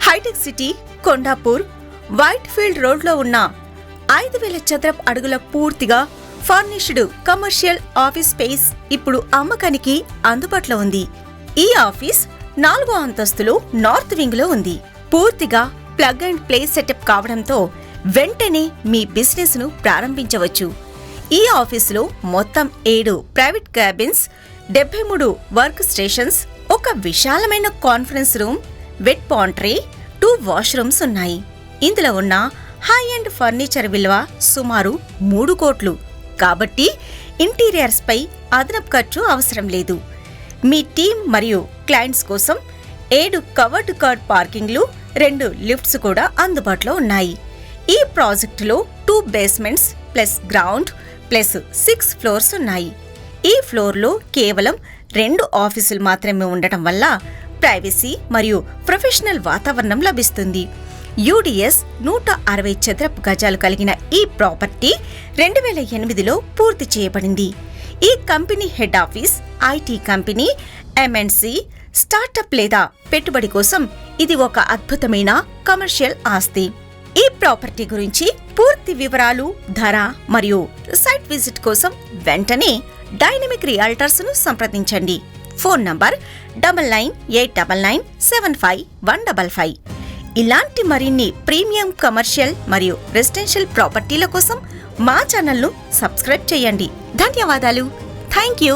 Hitech City, Kondapur, Whitefield రోడ్లో ఉన్న 5,000 చదరపు అడుగుల పూర్తిగా ఫర్నిష్డ్ కమర్షియల్ ఆఫీస్ స్పేస్ ఇప్పుడు అమ్మకానికి అందుబాటులో ఉంది. ఈ ఆఫీస్ 4వ అంతస్తులో నార్త్ వింగ్ లో ఉంది. పూర్తిగా ప్లగ్ అండ్ ప్లే సెటప్ కావడంతో వెంటనే మీ బిజినెస్ ను ప్రారంభించవచ్చు. ఈ ఆఫీసులో మొత్తం 7 ప్రైవేట్ క్యాబిన్స్, 73 వర్క్ స్టేషన్స్, ఒక విశాలమైన conference room, wet pantry, 2 washrooms ఉన్నాయి. ఇందులో ఉన్న హై ఎండ్ ఫర్నిచర్ విలువ సుమారు 3 కోట్లు. కాబట్టి ఇంటీరియర్స్ పై అదనపు ఖర్చు అవసరం లేదు. మీ టీం మరియు క్లయింట్స్ కోసం 7 కవర్డ్ కార్ పార్కింగ్లు, 2 లిఫ్ట్స్ కూడా అందుబాటులో ఉన్నాయి. ఈ ప్రాజెక్టులో 2 basements plus ground plus 6 floors ఉన్నాయి. ఈ ఫ్లోర్లో కేవలం 2 ఆఫీసులు మాత్రమే ఉండటం వల్ల ప్రైవసీ మరియు ప్రొఫెషనల్ వాతావరణం లభిస్తుంది. యూడీఎస్ 160 చదరపు గజాలు కలిగిన ఈ ప్రాపర్టీ 2008లో పూర్తి చేయబడింది. ఈ company head office IT company, MNC, startup లేదా పెట్టుబడి కోసం ఇది ఒక అద్భుతమైన కమర్షియల్ ఆస్తి. ఈ ప్రాపర్టీ గురించి పూర్తి వివరాలు, ధర మరియు సైట్ విజిట్ కోసం వెంటనే డైనమిక్ రియాల్టర్స్ ను సంప్రదించండి. Phone number 9989975155. ఇలాంటి మరిన్ని ప్రీమియం కమర్షియల్ మరియు రెసిడెన్షియల్ ప్రాపర్టీల కోసం మా ఛానల్ను సబ్స్క్రైబ్ చేయండి. ధన్యవాదాలు. Thank you.